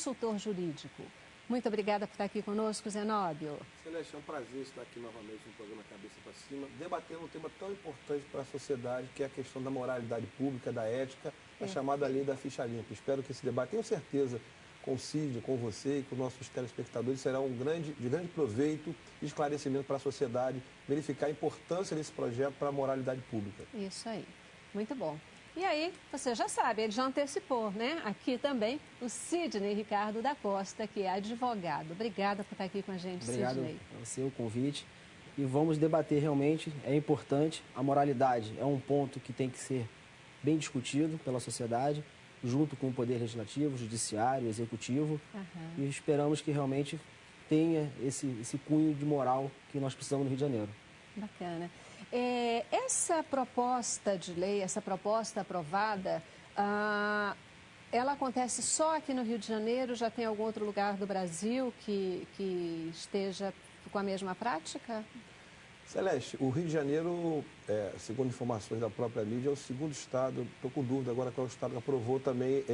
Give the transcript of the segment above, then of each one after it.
consultor jurídico. Muito obrigada por estar aqui conosco, Zenóbio. Celeste, é um prazer estar aqui novamente no programa Cabeça para Cima, debatendo um tema tão importante para a sociedade, que é a questão da moralidade pública, da ética, a chamada lei da ficha limpa. Espero que esse debate, tenho certeza, com o Cid, com você e com nossos telespectadores, será de grande proveito e esclarecimento para a sociedade, verificar a importância desse projeto para a moralidade pública. Isso aí, muito bom. E aí, você já sabe, ele já antecipou, né? Aqui também o Sidney Ricardo da Costa, que é advogado. Obrigada por estar aqui com a gente, Obrigado Sidney. a você, o convite. E vamos debater realmente, é importante. A moralidade é um ponto que tem que ser bem discutido pela sociedade, junto com o Poder Legislativo, Judiciário, Executivo. E esperamos que realmente tenha esse cunho de moral que nós precisamos no Rio de Janeiro. Bacana. Essa proposta de lei, essa proposta aprovada, ela acontece só aqui no Rio de Janeiro? Já tem algum outro lugar do Brasil que esteja com a mesma prática? Celeste, o Rio de Janeiro, segundo informações da própria mídia, é o segundo estado, estou com dúvida agora qual é o estado que aprovou também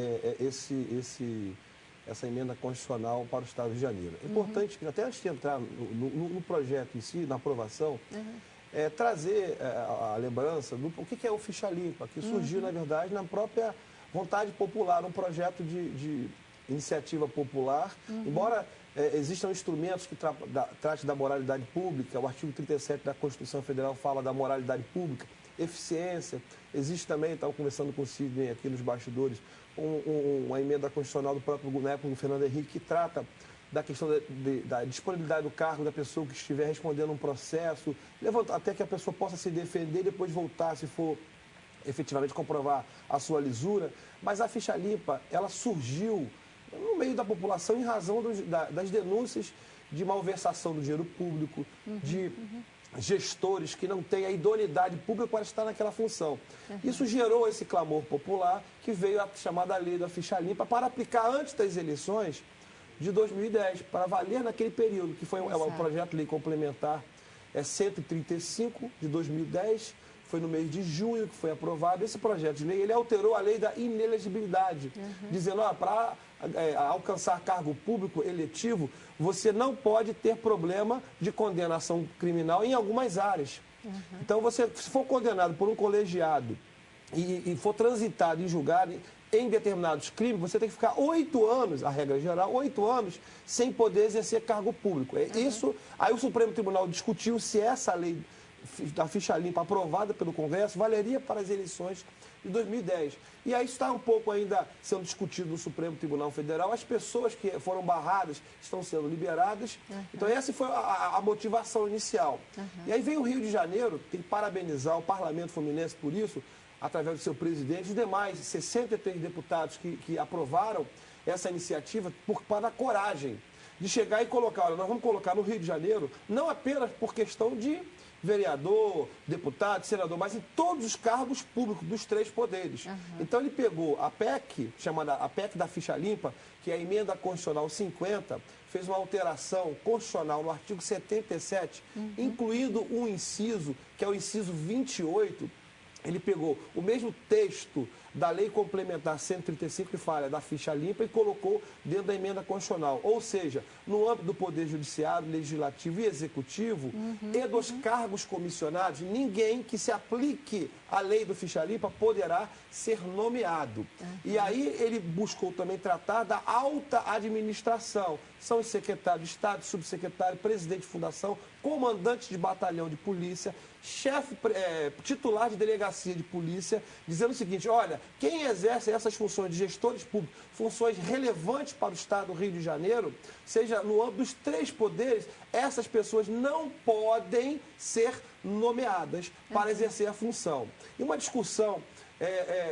essa emenda constitucional para o estado do Rio de Janeiro. É importante, até antes de entrar no projeto em si, na aprovação, trazer a lembrança do que é o Ficha Limpa, que surgiu, na verdade, na própria vontade popular, um projeto de iniciativa popular, embora existam instrumentos que tratem da moralidade pública, o artigo 37 da Constituição Federal fala da moralidade pública, eficiência, existe também, estava conversando com o Sidney aqui nos bastidores, uma emenda constitucional do próprio, na época do Fernando Henrique, que trata da questão da disponibilidade do cargo da pessoa que estiver respondendo um processo, até que a pessoa possa se defender e depois voltar, se for efetivamente comprovar a sua lisura. Mas a ficha limpa, ela surgiu no meio da população em razão das denúncias de malversação do dinheiro público, de gestores que não têm a idoneidade pública para estar naquela função. Isso gerou esse clamor popular que veio a chamada lei da ficha limpa para aplicar antes das eleições de 2010, para valer naquele período, que foi o projeto de lei complementar 135 de 2010, foi no mês de junho que foi aprovado. Esse projeto de lei, ele alterou a lei da inelegibilidade, dizendo, para alcançar cargo público eletivo, você não pode ter problema de condenação criminal em algumas áreas. Então, se for condenado por um colegiado e for transitado e julgado em determinados crimes, você tem que ficar 8 anos, a regra geral, 8 anos, sem poder exercer cargo público. Isso, aí o Supremo Tribunal discutiu se essa lei da ficha limpa aprovada pelo Congresso valeria para as eleições de 2010. E aí está um pouco ainda sendo discutido no Supremo Tribunal Federal. As pessoas que foram barradas estão sendo liberadas. Então essa foi a motivação inicial. E aí vem o Rio de Janeiro, tem que parabenizar o Parlamento Fluminense por isso, através do seu presidente, os demais 63 deputados que aprovaram essa iniciativa para a coragem de chegar e colocar, olha, nós vamos colocar no Rio de Janeiro, não apenas por questão de vereador, deputado, senador, mas em todos os cargos públicos dos 3 poderes. Então ele pegou a PEC, chamada a PEC da ficha limpa, que é a emenda constitucional 50, fez uma alteração constitucional no artigo 77, incluindo um inciso, que é o inciso 28, ele pegou o mesmo texto da lei complementar 135 que fala da ficha limpa e colocou dentro da emenda constitucional. Ou seja, no âmbito do Poder Judiciário, Legislativo e Executivo e dos cargos comissionados, ninguém que se aplique a lei do ficha limpa poderá ser nomeado. E aí ele buscou também tratar da alta administração. São os secretários de Estado, subsecretário, presidente de fundação, comandante de batalhão de polícia, chefe titular de delegacia de polícia, dizendo o seguinte, olha, quem exerce essas funções de gestores públicos, funções relevantes para o Estado do Rio de Janeiro, seja no âmbito dos 3 poderes, essas pessoas não podem ser nomeadas para exercer a função. E uma discussão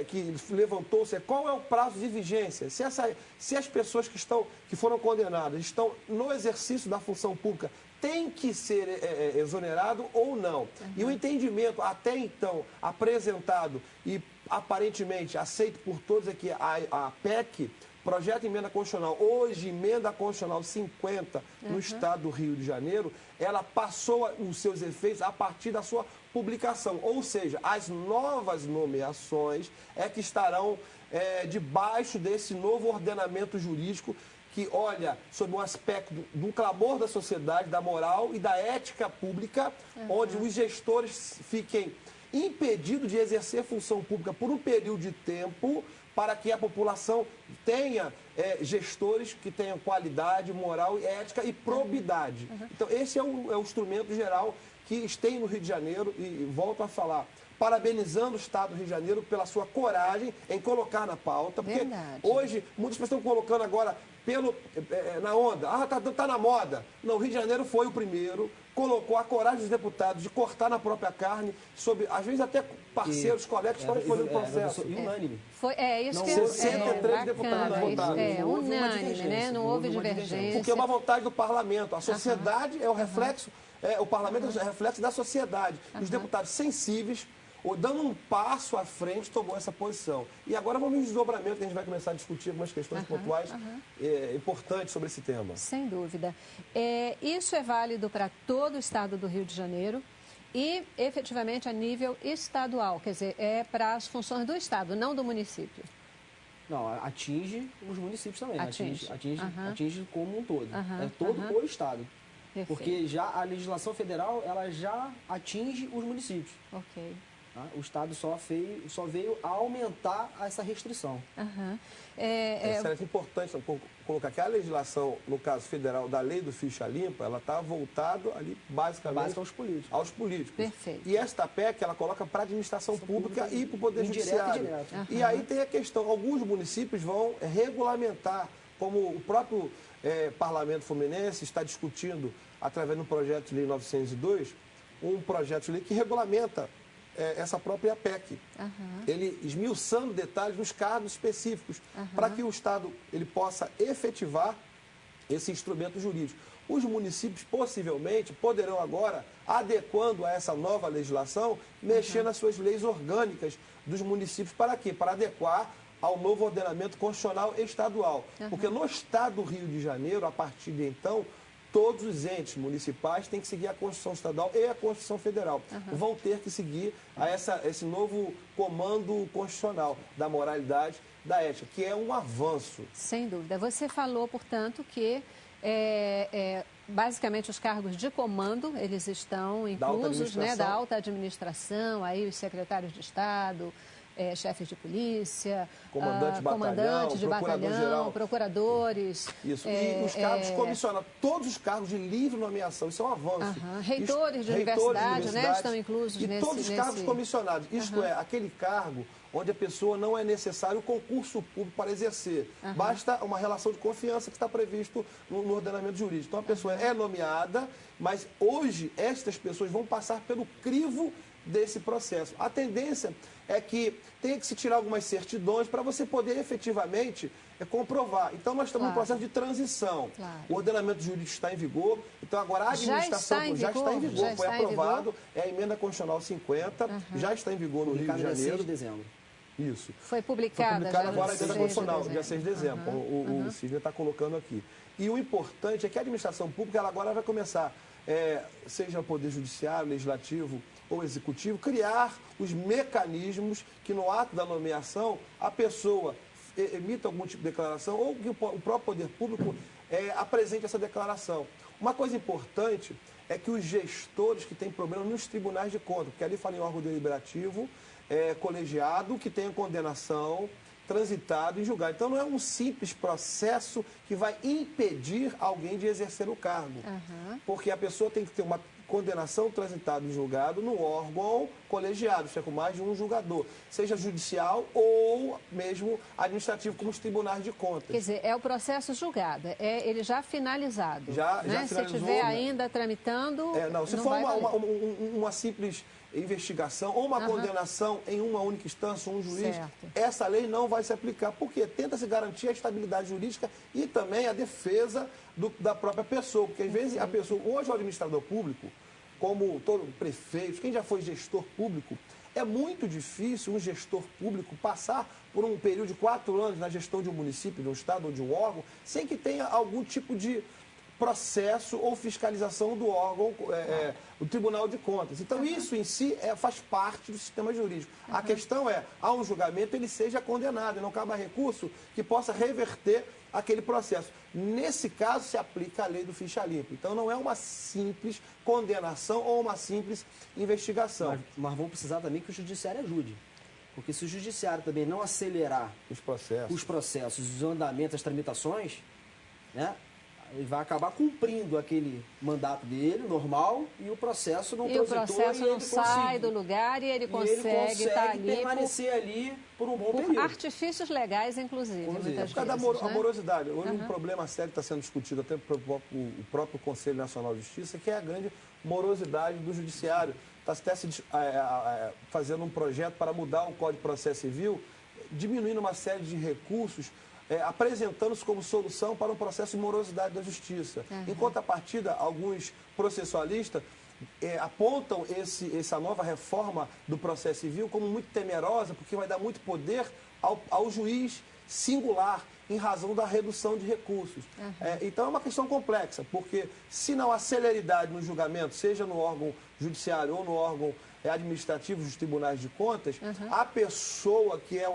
que levantou-se é qual é o prazo de vigência. Se as pessoas que foram condenadas estão no exercício da função pública, tem que ser exonerado ou não. E o entendimento até então apresentado e aparentemente aceito por todos é que a PEC, projeto de emenda constitucional, hoje emenda constitucional 50 no estado do Rio de Janeiro, ela passou os seus efeitos a partir da sua publicação. Ou seja, as novas nomeações que estarão debaixo desse novo ordenamento jurídico que olha sob um aspecto do clamor da sociedade, da moral e da ética pública, onde os gestores fiquem impedidos de exercer função pública por um período de tempo, para que a população tenha gestores que tenham qualidade, moral, ética e probidade. Então, esse é o instrumento geral que tem no Rio de Janeiro, e volto a falar, parabenizando o Estado do Rio de Janeiro pela sua coragem em colocar na pauta, porque hoje muitas pessoas estão colocando agora na onda, tá na moda. Não, o Rio de Janeiro foi o primeiro, colocou a coragem dos deputados de cortar na própria carne, às vezes até parceiros, colegas, estão respondendo o processo. Unânime. Isso não, que 63 deputados votaram. Unânime, né? Não houve divergência. Porque é uma vontade do parlamento. A sociedade é o reflexo, o parlamento é o reflexo da sociedade. Os deputados sensíveis, dando um passo à frente, tomou essa posição. E agora vamos no desdobramento, que a gente vai começar a discutir algumas questões pontuais importantes sobre esse tema. Sem dúvida. Isso é válido para todo o estado do Rio de Janeiro e, efetivamente, a nível estadual, quer dizer, é para as funções do estado, não do município. Não, atinge os municípios também, atinge como um todo. É todo o estado. Perfeito. Porque já a legislação federal, ela já atinge os municípios. Ok. O Estado só veio a aumentar essa restrição. É importante colocar que a legislação, no caso federal, da lei do ficha limpa, ela está voltada ali basicamente aos políticos. Perfeito. E esta PEC, ela coloca para a administração pública e para o Poder Judiciário. E aí tem a questão, alguns municípios vão regulamentar, como o próprio Parlamento Fluminense está discutindo, através do projeto de lei 902, um projeto de lei que regulamenta essa própria PEC. Ele esmiuçando detalhes nos cargos específicos, para que o Estado ele possa efetivar esse instrumento jurídico. Os municípios, possivelmente, poderão agora, adequando a essa nova legislação, mexer nas suas leis orgânicas dos municípios. Para quê? Para adequar ao novo ordenamento constitucional estadual. Porque no Estado do Rio de Janeiro, a partir de então, todos os entes municipais têm que seguir a Constituição Estadual e a Constituição Federal. Vão ter que seguir esse novo comando constitucional da moralidade, da ética, que é um avanço. Sem dúvida. Você falou, portanto, que basicamente os cargos de comando, eles estão inclusos, da alta administração, aí os secretários de Estado, chefes de polícia, comandante de batalhão, procuradores. Isso, e os cargos comissionados, todos os cargos de livre nomeação, isso é um avanço. Reitores de universidade, né, estão inclusos nesse... E todos os cargos comissionados, isto é, aquele cargo onde a pessoa não é necessário o concurso público para exercer. Basta uma relação de confiança que está previsto no ordenamento jurídico. Então, a pessoa é nomeada, mas hoje estas pessoas vão passar pelo crivo desse processo. A tendência é que tenha que se tirar algumas certidões para você poder efetivamente comprovar. Então, nós estamos num processo de transição. O ordenamento jurídico está em vigor, então agora a administração já está em vigor, foi aprovado, é a emenda constitucional 50, já está em vigor no Rio de Janeiro. Dia 6 de dezembro. Isso. Foi publicada agora a emenda constitucional, dia 6 de dezembro, o Sidney está colocando aqui. E o importante é que a administração pública ela agora vai começar, seja o Poder Judiciário, Legislativo ou Executivo, criar os mecanismos que no ato da nomeação a pessoa emita algum tipo de declaração ou que o próprio poder público apresente essa declaração. Uma coisa importante é que os gestores que têm problema nos tribunais de contas, porque ali fala em órgão deliberativo, colegiado, que tenha condenação, transitado e julgado. Então, não é um simples processo que vai impedir alguém de exercer o cargo. Porque a pessoa tem que ter uma condenação, transitado e julgado no órgão colegiado, isso é com mais de um julgador, seja judicial ou mesmo administrativo, como os tribunais de contas. Quer dizer, é o processo julgado, ele já finalizado. Já finalizou. Se estiver ainda tramitando, se for uma simples investigação ou uma condenação em uma única instância, um juiz, essa lei não vai se aplicar, porque tenta-se garantir a estabilidade jurídica e também a defesa da própria pessoa, porque às vezes a pessoa, hoje o administrador público, como todo prefeito, quem já foi gestor público, é muito difícil um gestor público passar por um período de 4 anos na gestão de um município, de um estado ou de um órgão, sem que tenha algum tipo de processo ou fiscalização do órgão, o Tribunal de Contas. Então, isso em si faz parte do sistema jurídico. A questão é, há um julgamento, ele seja condenado, e não cabe recurso que possa reverter aquele processo. Nesse caso, se aplica a lei do ficha limpa. Então, não é uma simples condenação ou uma simples investigação. Mas vão precisar também que o judiciário ajude. Porque se o judiciário também não acelerar os processos, os andamentos, as tramitações, né, ele vai acabar cumprindo aquele mandato dele, normal, e o processo não transitou. E o processo não sai do lugar e ele consegue estar ali permanecer ali por um bom período. Artifícios legais, inclusive, muitas vezes. Por causa da morosidade. Hoje um problema sério que está sendo discutido até pelo o próprio Conselho Nacional de Justiça, que é a grande morosidade do judiciário. Está até fazendo um projeto para mudar o Código de Processo Civil, diminuindo uma série de recursos, apresentando-se como solução para um processo de morosidade da justiça. Em contrapartida, alguns processualistas apontam essa nova reforma do processo civil como muito temerosa, porque vai dar muito poder ao juiz singular, em razão da redução de recursos. Então é uma questão complexa, porque se não há celeridade no julgamento, seja no órgão judiciário ou no órgão administrativo dos tribunais de contas, a pessoa que é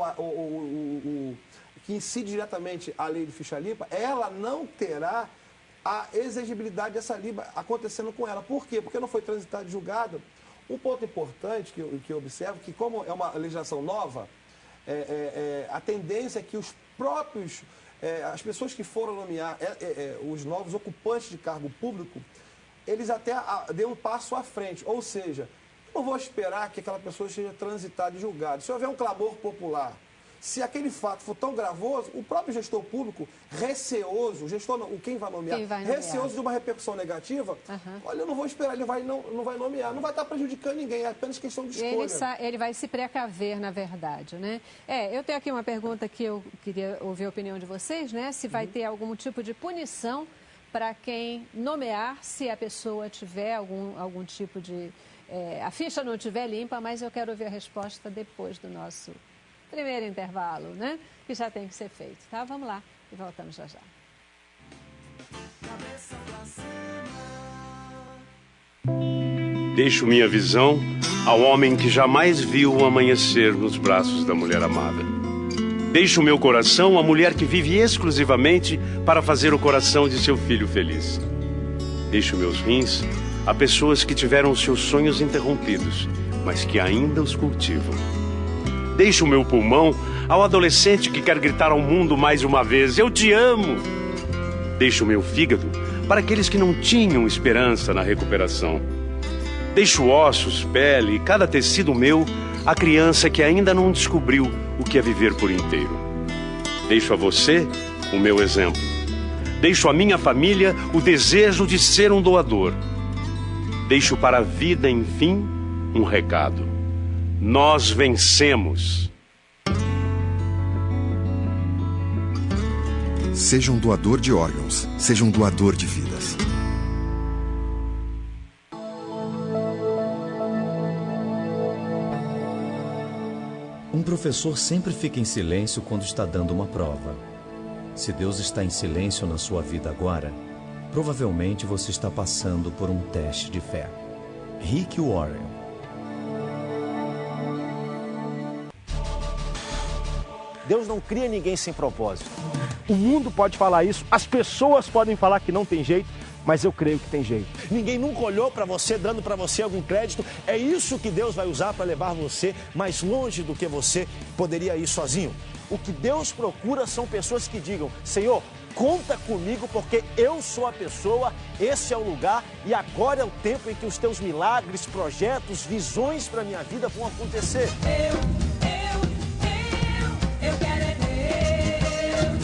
que incide diretamente a lei de ficha limpa, ela não terá a exigibilidade dessa limpa acontecendo com ela. Por quê? Porque não foi transitada e julgada. Um ponto importante que eu observo, que como é uma legislação nova, a tendência é que os próprios, as pessoas que foram nomear os novos ocupantes de cargo público, eles até dêem um passo à frente. Ou seja, eu não vou esperar que aquela pessoa seja transitada e julgada. Se houver um clamor popular, se aquele fato for tão gravoso, o próprio gestor público, receoso, quem vai nomear, receoso de uma repercussão negativa, olha, eu não vou esperar, ele não vai nomear, não vai estar prejudicando ninguém, é apenas questão de escolha. Ele vai se precaver, na verdade, né? Eu tenho aqui uma pergunta que eu queria ouvir a opinião de vocês, né? Se vai ter algum tipo de punição para quem nomear, se a pessoa tiver algum tipo de... a ficha não estiver limpa, mas eu quero ouvir a resposta depois do nosso primeiro intervalo, né? Que já tem que ser feito, tá? Vamos lá e voltamos já já. Deixo minha visão ao homem que jamais viu o amanhecer nos braços da mulher amada. Deixo meu coração à mulher que vive exclusivamente para fazer o coração de seu filho feliz. Deixo meus rins a pessoas que tiveram seus sonhos interrompidos, mas que ainda os cultivam. Deixo o meu pulmão ao adolescente que quer gritar ao mundo mais uma vez: eu te amo! Deixo o meu fígado para aqueles que não tinham esperança na recuperação. Deixo ossos, pele e cada tecido meu à criança que ainda não descobriu o que é viver por inteiro. Deixo a você o meu exemplo. Deixo à minha família o desejo de ser um doador. Deixo para a vida, enfim, um recado. Nós vencemos. Seja um doador de órgãos, seja um doador de vidas. Um professor sempre fica em silêncio quando está dando uma prova. Se Deus está em silêncio na sua vida agora, provavelmente você está passando por um teste de fé. Rick Warren. Deus não cria ninguém sem propósito. O mundo pode falar isso, as pessoas podem falar que não tem jeito, mas eu creio que tem jeito. Ninguém nunca olhou para você, dando para você algum crédito. É isso que Deus vai usar para levar você mais longe do que você poderia ir sozinho. O que Deus procura são pessoas que digam: Senhor, conta comigo porque eu sou a pessoa, esse é o lugar e agora é o tempo em que os teus milagres, projetos, visões para a minha vida vão acontecer. Eu quero é Deus.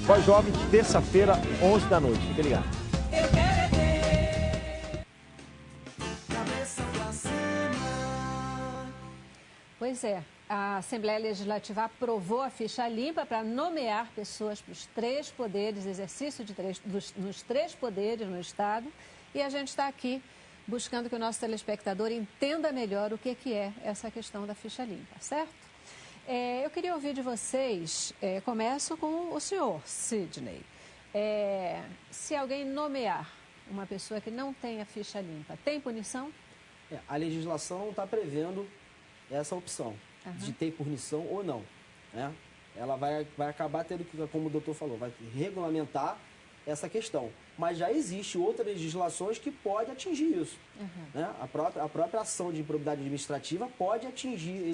Voz Jovem, terça-feira, 11 da noite. Fique ligado. Eu quero é Deus. Cabeça pra cima. Pois é, a Assembleia Legislativa aprovou a ficha limpa para nomear pessoas para os 3 poderes, exercício nos 3 poderes no Estado. E a gente está aqui buscando que o nosso telespectador entenda melhor o que é essa questão da ficha limpa, certo? Eu queria ouvir de vocês, começo com o senhor, Sidney. se alguém nomear uma pessoa que não tem a ficha limpa, tem punição? A legislação não está prevendo essa opção de ter punição ou não, né? Ela vai acabar tendo que, como o doutor falou, vai regulamentar essa questão. Mas já existe outras legislações que podem atingir isso. Né? A própria ação de improbidade administrativa pode atingir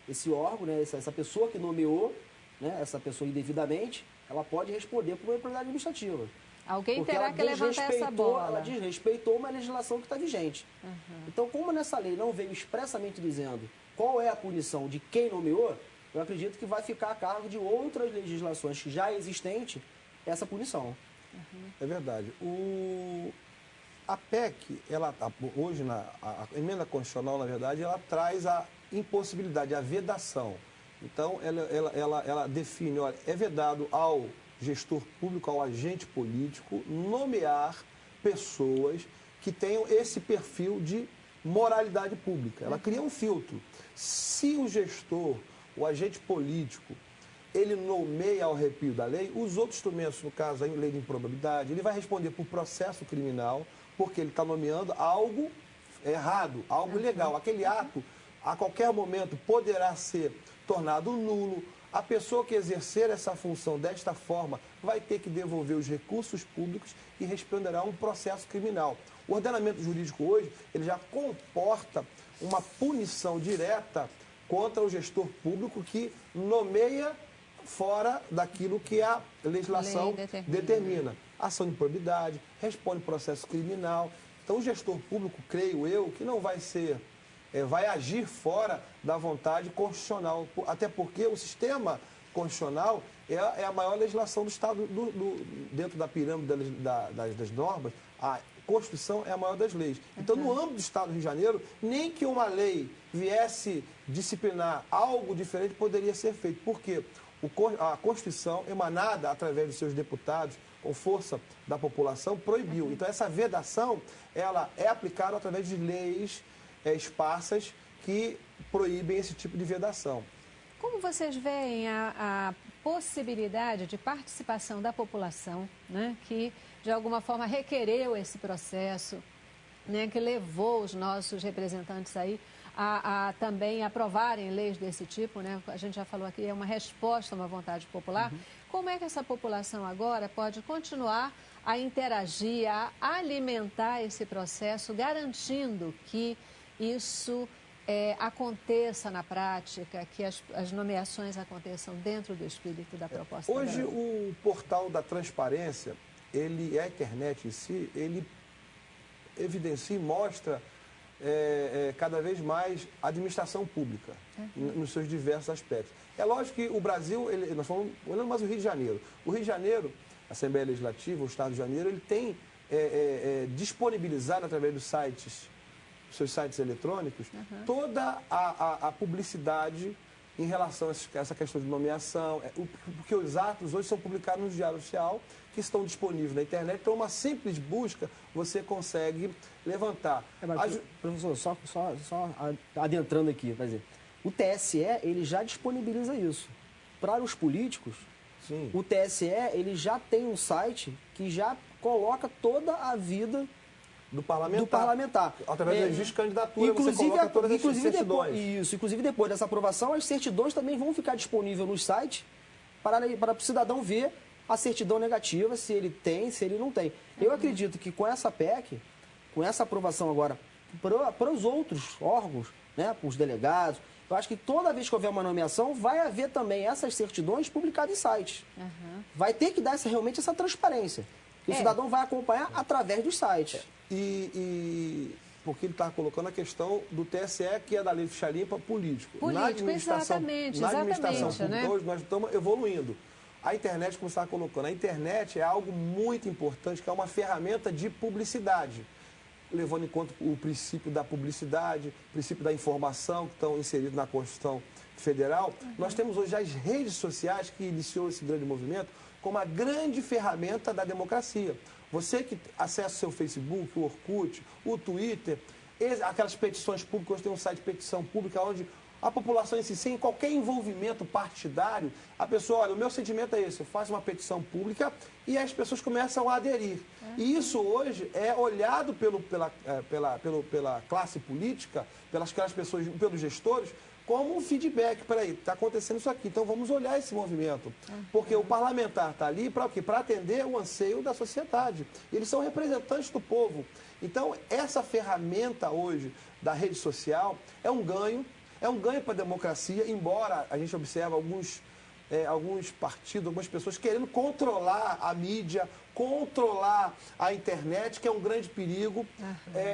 esse órgão, né? Essa pessoa que nomeou, né? Essa pessoa indevidamente, ela pode responder por uma improbidade administrativa. Alguém terá que levantar essa bola. Ela desrespeitou uma legislação que está vigente. Então, como nessa lei não veio expressamente dizendo qual é a punição de quem nomeou, eu acredito que vai ficar a cargo de outras legislações que já existentes essa punição. É verdade. A PEC, hoje, a emenda constitucional, na verdade, ela traz a impossibilidade, a vedação. Então, ela define, olha, é vedado ao gestor público, ao agente político, nomear pessoas que tenham esse perfil de moralidade pública. Ela cria um filtro. Se o gestor, o agente político, ele nomeia ao arrepio da lei, os outros instrumentos, no caso a lei de improbabilidade, ele vai responder por processo criminal, porque ele está nomeando algo errado, algo ilegal. Aquele ato, a qualquer momento, poderá ser tornado nulo. A pessoa que exercer essa função desta forma vai ter que devolver os recursos públicos e responderá um processo criminal. O ordenamento jurídico hoje, ele já comporta uma punição direta contra o gestor público que nomeia fora daquilo que a legislação determina. Ação de improbidade, responde processo criminal. Então, o gestor público, creio eu, que não vai ser, vai agir fora da vontade constitucional, até porque o sistema constitucional é a maior legislação do Estado, dentro da pirâmide das normas. A Constituição é a maior das leis. Então, no âmbito do Estado do Rio de Janeiro, nem que uma lei viesse disciplinar algo diferente poderia ser feito. Por quê? A Constituição, emanada através dos seus deputados, com força da população, proibiu. Então, essa vedação, ela é aplicada através de leis esparsas que proíbem esse tipo de vedação. Como vocês veem a possibilidade de participação da população, né, que de alguma forma requereu esse processo, né, que levou os nossos representantes aí a também aprovarem leis desse tipo, né? A gente já falou aqui, é uma resposta a uma vontade popular. Como é que essa população agora pode continuar a interagir, a alimentar esse processo, garantindo que isso aconteça na prática, que as nomeações aconteçam dentro do espírito da proposta? Hoje, o portal da transparência, a internet em si, ele evidencia e mostra cada vez mais a administração pública, nos seus diversos aspectos. É lógico que o Brasil, nós estamos olhando mais o Rio de Janeiro. O Rio de Janeiro, a Assembleia Legislativa, o Estado de Janeiro, ele tem disponibilizado através dos seus sites eletrônicos, toda a publicidade em relação a essa questão de nomeação, porque os atos hoje são publicados no Diário Oficial, que estão disponíveis na internet, então uma simples busca você consegue levantar. Professor, só adentrando aqui, quer dizer, o TSE ele já disponibiliza isso. Para os políticos, sim, o TSE ele já tem um site que já coloca toda a vida do parlamentar. Através do registro de candidatura, você coloca todas as certidões. Inclusive depois dessa aprovação, as certidões também vão ficar disponíveis no site para o cidadão ver a certidão negativa, se ele tem, se ele não tem. Eu acredito que com essa PEC, com essa aprovação agora, para os outros órgãos, né, para os delegados, eu acho que toda vez que houver uma nomeação, vai haver também essas certidões publicadas em sites. Vai ter que dar realmente essa transparência. E o cidadão vai acompanhar através dos sites. Porque ele está colocando a questão do TSE, que é da lei de ficha limpa, político. Na administração pública, né? Hoje nós estamos evoluindo. A internet, como você está colocando, a internet é algo muito importante, que é uma ferramenta de publicidade, levando em conta o princípio da publicidade, o princípio da informação, que estão inseridos na Constituição Federal. Nós temos hoje as redes sociais, que iniciou esse grande movimento, como a grande ferramenta da democracia. Você que acessa o seu Facebook, o Orkut, o Twitter, aquelas petições públicas, hoje tem um site de petição pública onde A população em si, sem qualquer envolvimento partidário, a pessoa, olha, o meu sentimento é esse, eu faço uma petição pública e as pessoas começam a aderir. E isso hoje é olhado pela classe política, pelas pessoas, pelos gestores, como um feedback. Peraí, está acontecendo isso aqui, então vamos olhar esse movimento. Porque o parlamentar está ali para o quê? Para atender o anseio da sociedade. Eles são representantes do povo. Então, essa ferramenta hoje da rede social é um ganho para a democracia, embora a gente observe alguns partidos, algumas pessoas querendo controlar a mídia, controlar a internet, que é um grande perigo.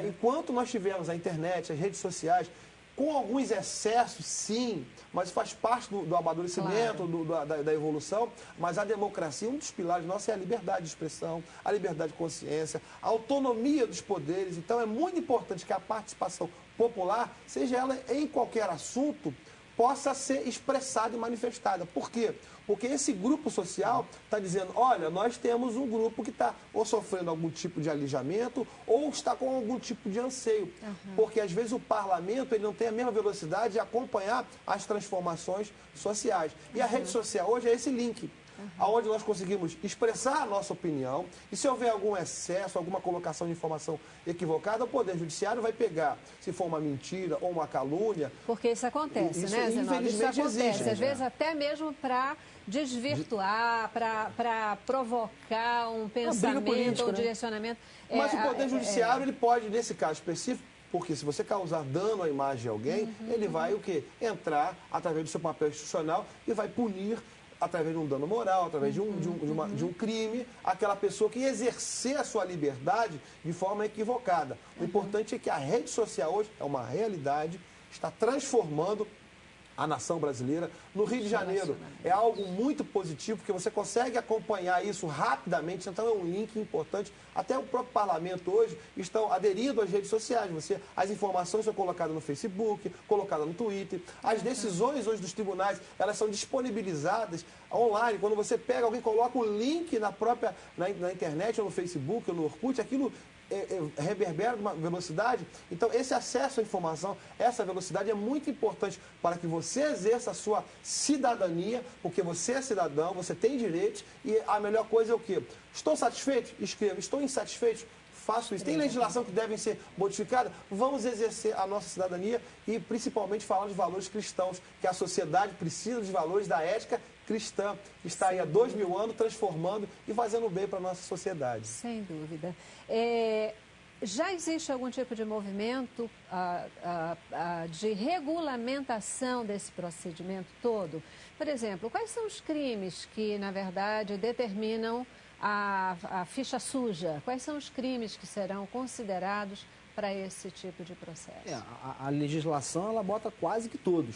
Enquanto nós tivemos a internet, as redes sociais, com alguns excessos, sim, mas faz parte do amadurecimento, claro, da evolução, mas a democracia, um dos pilares nossos é a liberdade de expressão, a liberdade de consciência, a autonomia dos poderes. Então é muito importante que a participação popular, seja ela em qualquer assunto, possa ser expressada e manifestada. Por quê? Porque esse grupo social está dizendo, olha, nós temos um grupo que está ou sofrendo algum tipo de alijamento ou está com algum tipo de anseio. Porque às vezes o parlamento ele não tem a mesma velocidade de acompanhar as transformações sociais. E a rede social hoje é esse link. Onde nós conseguimos expressar a nossa opinião, e se houver algum excesso, alguma colocação de informação equivocada, o Poder Judiciário vai pegar, se for uma mentira ou uma calúnia. Porque isso acontece, né, Zenob? Isso acontece, existe, às vezes até mesmo para desvirtuar, para provocar um pensamento, político, um direcionamento. Mas o Poder Judiciário, ele pode, nesse caso específico, porque se você causar dano à imagem de alguém, ele vai o quê? Entrar através do seu papel institucional e vai punir através de um dano moral, através de um crime, aquela pessoa que exercer a sua liberdade de forma equivocada. O importante é que a rede social hoje é uma realidade, está transformando a nação brasileira. No Rio de Janeiro é algo muito positivo, porque você consegue acompanhar isso rapidamente, então é um link importante. Até o próprio parlamento hoje estão aderindo às redes sociais. As informações são colocadas no Facebook, colocadas no Twitter. As decisões hoje dos tribunais, elas são disponibilizadas online. Quando você pega, alguém coloca o link na internet, ou no Facebook, ou no Orkut, aquilo reverbera uma velocidade. Então, esse acesso à informação, essa velocidade é muito importante para que você exerça a sua cidadania, porque você é cidadão, você tem direitos, e a melhor coisa é o quê? Estou satisfeito? Escreva. Estou insatisfeito? Faço isso. Tem legislação que devem ser modificada? Vamos exercer a nossa cidadania e, principalmente, falar dos valores cristãos, que a sociedade precisa dos valores da ética cristã, que está aí há 2000 anos transformando e fazendo bem para a nossa sociedade. Sem dúvida. Já existe algum tipo de movimento de regulamentação desse procedimento todo? Por exemplo, quais são os crimes que, na verdade, determinam a ficha suja? Quais são os crimes que serão considerados para esse tipo de processo? A legislação, ela bota quase que todos,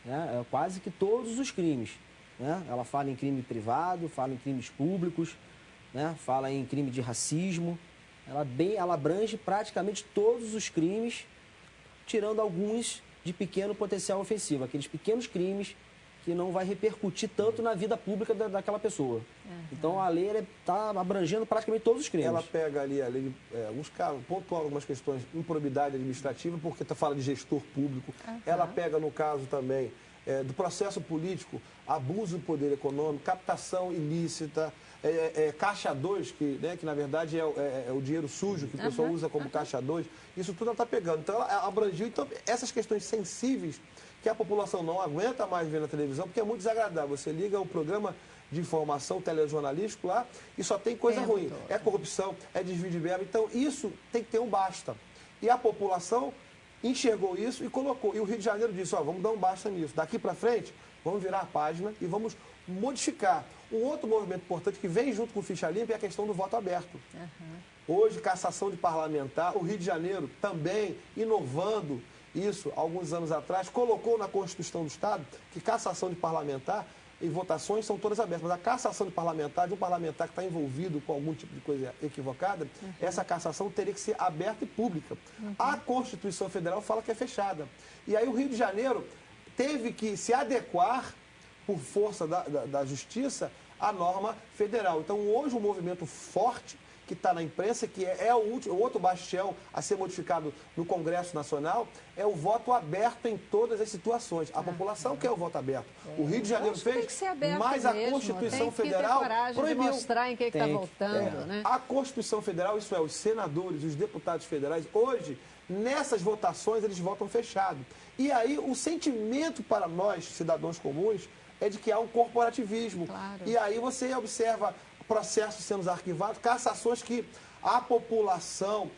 né? Quase que todos os crimes. Né? Ela fala em crime privado, fala em crimes públicos, né? Fala em crime de racismo. Ela abrange praticamente todos os crimes, tirando alguns de pequeno potencial ofensivo, aqueles pequenos crimes que não vai repercutir tanto na vida pública daquela pessoa. Então a lei está abrangendo praticamente todos os crimes. Ela pega ali, alguns casos, pontual algumas questões, improbidade administrativa, porque fala de gestor público. Ela pega no caso também do processo político, abuso do poder econômico, captação ilícita, caixa 2, que na verdade é o dinheiro sujo que o pessoal usa como caixa 2. Isso tudo ela está pegando. Então ela abrangiu essas questões sensíveis que a população não aguenta mais ver na televisão, porque é muito desagradável. Você liga o programa de informação telejornalístico lá e só tem coisa ruim. Todo. É corrupção, é desvio de verba. Então isso tem que ter um basta. E a população enxergou isso e colocou. E o Rio de Janeiro disse, vamos dar um basta nisso. Daqui para frente, vamos virar a página e vamos modificar. Um outro movimento importante que vem junto com o Ficha Limpa é a questão do voto aberto. Hoje, cassação de parlamentar. O Rio de Janeiro também, inovando isso, alguns anos atrás, colocou na Constituição do Estado que cassação de parlamentar e votações são todas abertas. Mas a cassação de parlamentar, de um parlamentar que está envolvido com algum tipo de coisa equivocada, essa cassação teria que ser aberta e pública. A Constituição Federal fala que é fechada. E aí o Rio de Janeiro teve que se adequar, por força da justiça, à norma federal. Então, hoje, um movimento forte que está na imprensa, que é o outro bastião a ser modificado no Congresso Nacional, é o voto aberto em todas as situações. A população quer o voto aberto. O Rio de Janeiro fez, mas a Constituição Federal proibiu. De mostrar em que está voltando, né? A Constituição Federal, isso é, os senadores, os deputados federais, hoje, nessas votações, eles votam fechado. E aí, o sentimento para nós, cidadãos comuns, é de que há um corporativismo. Claro. E aí você observa processos sendo arquivados, cassações que a população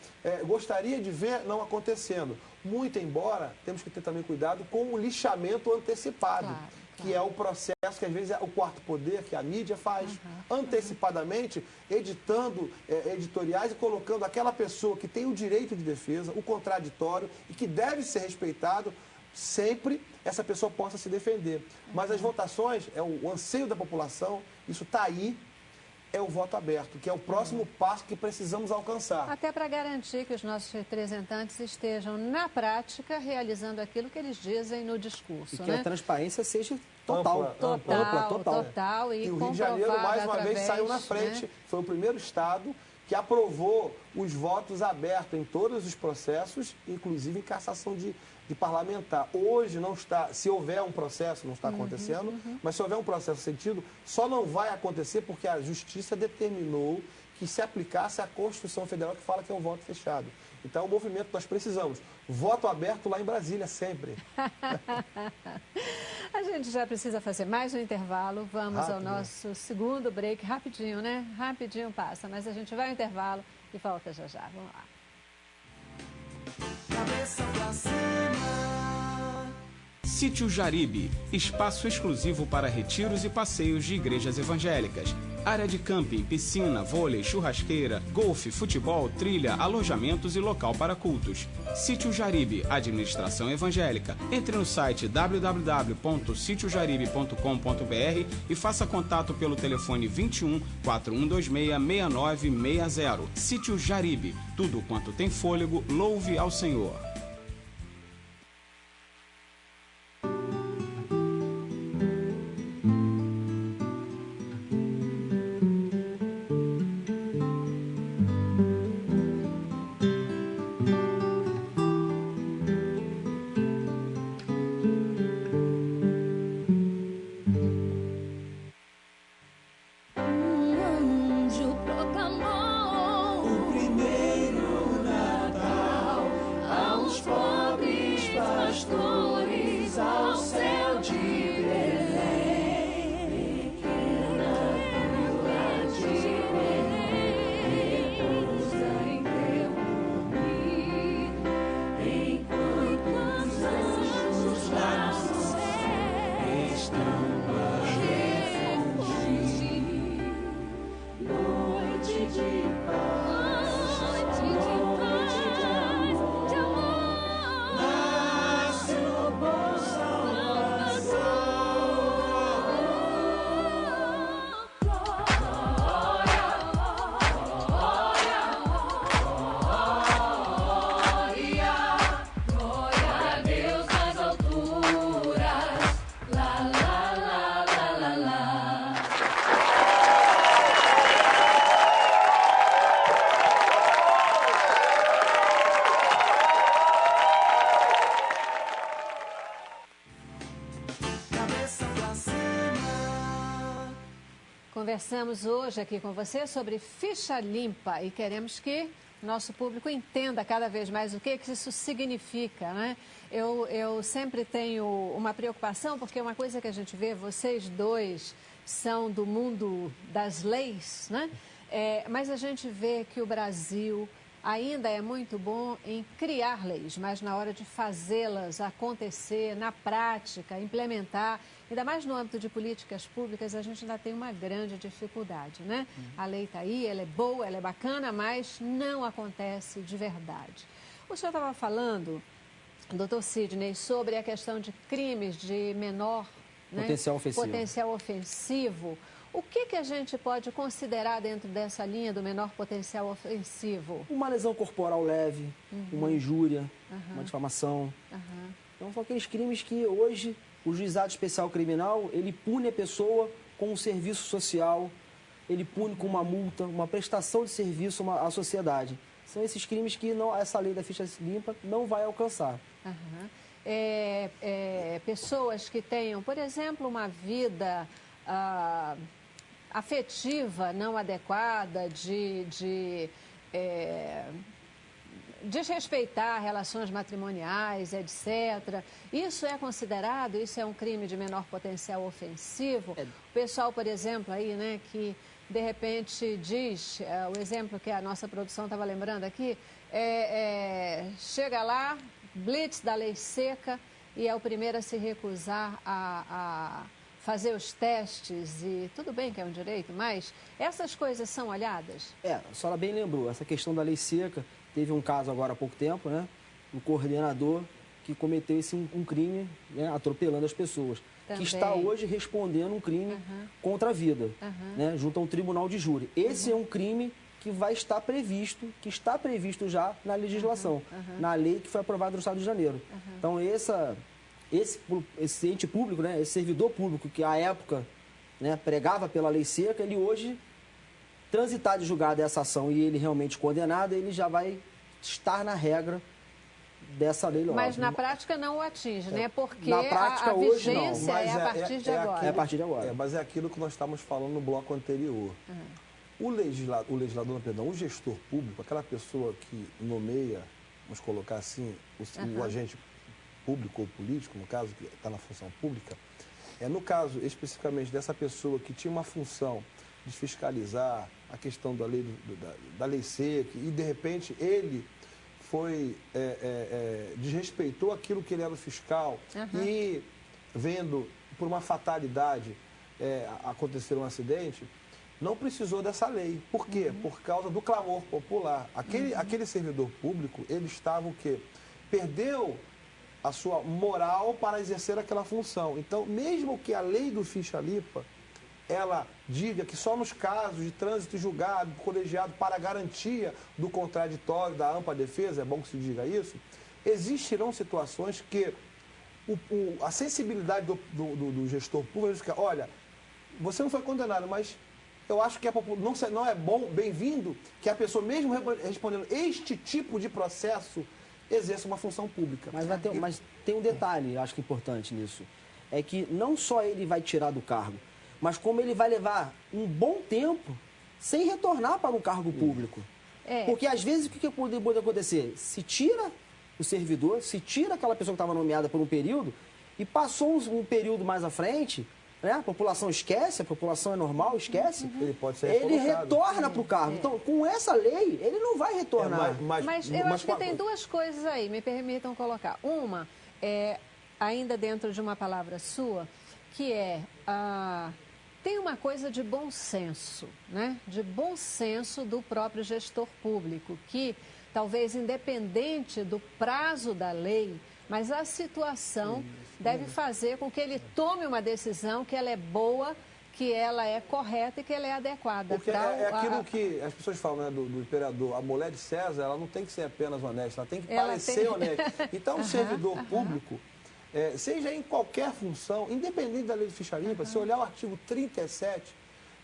gostaria de ver não acontecendo. Muito embora, temos que ter também cuidado com o lixamento antecipado, que é o processo que às vezes é o quarto poder, que a mídia faz, antecipadamente, editando editoriais e colocando aquela pessoa que tem o direito de defesa, o contraditório e que deve ser respeitado, sempre essa pessoa possa se defender. Mas as votações, é o anseio da população, isso está aí, é o voto aberto, que é o próximo passo que precisamos alcançar. Até para garantir que os nossos representantes estejam, na prática, realizando aquilo que eles dizem no discurso. E que a transparência seja total. Total. E o Rio de Janeiro, mais uma vez, saiu na frente. Né? Foi o primeiro estado que aprovou os votos abertos em todos os processos, inclusive em cassação de parlamentar. Hoje não está, se houver um processo, não está acontecendo, mas se houver um processo sentido, só não vai acontecer porque a Justiça determinou que se aplicasse a Constituição Federal que fala que é um voto fechado. Então é um movimento que nós precisamos. Voto aberto lá em Brasília, sempre. A gente já precisa fazer mais um intervalo. Vamos ao nosso segundo break. Rapidinho, né? Rapidinho passa, mas a gente vai ao intervalo e volta já já. Vamos lá. Cabeça pra cima. Sítio Jaribe, espaço exclusivo para retiros e passeios de igrejas evangélicas. Área de camping, piscina, vôlei, churrasqueira, golfe, futebol, trilha, alojamentos e local para cultos. Sítio Jaribe, administração evangélica. Entre no site www.sitiojaribe.com.br e faça contato pelo telefone 21 4126 6960. Sítio Jaribe, tudo quanto tem fôlego, louve ao Senhor. Conversamos hoje aqui com você sobre ficha limpa e queremos que nosso público entenda cada vez mais o que isso significa, né? Eu sempre tenho uma preocupação, porque uma coisa que a gente vê, vocês dois são do mundo das leis, né? Mas a gente vê que o Brasil ainda é muito bom em criar leis, mas na hora de fazê-las acontecer na prática, implementar, ainda mais no âmbito de políticas públicas, a gente ainda tem uma grande dificuldade, né? A lei está aí, ela é boa, ela é bacana, mas não acontece de verdade. O senhor estava falando, doutor Sidney, sobre a questão de crimes de menor, né? Potencial ofensivo. O que a gente pode considerar dentro dessa linha do menor potencial ofensivo? Uma lesão corporal leve, uma injúria, uma difamação. Então, são aqueles crimes que hoje o Juizado Especial Criminal, ele pune a pessoa com um serviço social ele pune com uma multa, uma prestação de serviço à sociedade. São esses crimes que essa lei da ficha limpa não vai alcançar. Uhum. Pessoas que tenham, por exemplo, uma vida afetiva não adequada, de desrespeitar relações matrimoniais, etc. Isso é considerado, isso é um crime de menor potencial ofensivo? O pessoal, por exemplo, aí, né, que de repente diz, o exemplo que a nossa produção estava lembrando aqui, chega lá, blitz da lei seca, e é o primeiro a se recusar a fazer os testes, e tudo bem que é um direito, mas essas coisas são olhadas? A senhora bem lembrou, essa questão da lei seca, teve um caso agora há pouco tempo, né? Um coordenador que cometeu um crime, né, atropelando as pessoas. Também. Que está hoje respondendo um crime contra a vida, né, junto a um tribunal de júri. Esse é um crime que está previsto já na legislação, na lei que foi aprovada no Estado de Janeiro. Então, esse ente público, né, esse servidor público que à época, né, pregava pela lei seca, ele hoje, transitar de julgado essa ação e ele realmente condenado, ele já vai estar na regra dessa lei. Mas na prática não o atinge, né? Porque na prática, a hoje, vigência não. é a partir de agora. É a partir de agora. Mas é aquilo que nós estávamos falando no bloco anterior. O legislador, perdão, o gestor público, aquela pessoa que nomeia, vamos colocar assim, o agente público ou político, no caso, que está na função pública, no caso especificamente dessa pessoa que tinha uma função de fiscalizar a questão da lei seca, e de repente ele desrespeitou aquilo que ele era o fiscal, e vendo por uma fatalidade acontecer um acidente, não precisou dessa lei. Por quê? Por causa do clamor popular. Aquele servidor público, ele estava o quê? Perdeu a sua moral para exercer aquela função. Então, mesmo que a lei do ficha limpa, ela diga que só nos casos de trânsito julgado, colegiado, para garantia do contraditório, da ampla defesa, é bom que se diga isso, existirão situações que a sensibilidade do gestor público fica, olha, você não foi condenado, mas eu acho que não é bom, bem-vindo, que a pessoa, mesmo respondendo este tipo de processo, exerça uma função pública. Mas tem um detalhe, acho que importante nisso, é que não só ele vai tirar do cargo, mas como ele vai levar um bom tempo sem retornar para um cargo público. Porque às vezes o que pode acontecer? Se tira o servidor, se tira aquela pessoa que estava nomeada por um período, e passou um período mais à frente, né? A população esquece, a população é normal, esquece. Ele retorna para o cargo. Então, com essa lei, ele não vai retornar. Mas eu acho que tem duas coisas aí, me permitam colocar. Uma, ainda dentro de uma palavra sua, que tem uma coisa de bom senso, né? De bom senso do próprio gestor público, que talvez independente do prazo da lei, mas a situação deve fazer com que ele tome uma decisão que ela é boa, que ela é correta e que ela é adequada. Porque é aquilo que as pessoas falam, né, do imperador, a mulher de César, ela não tem que ser apenas honesta, ela tem que parecer honesta. Então, o servidor público, seja em qualquer função, independente da lei de ficha limpa, se olhar o artigo 37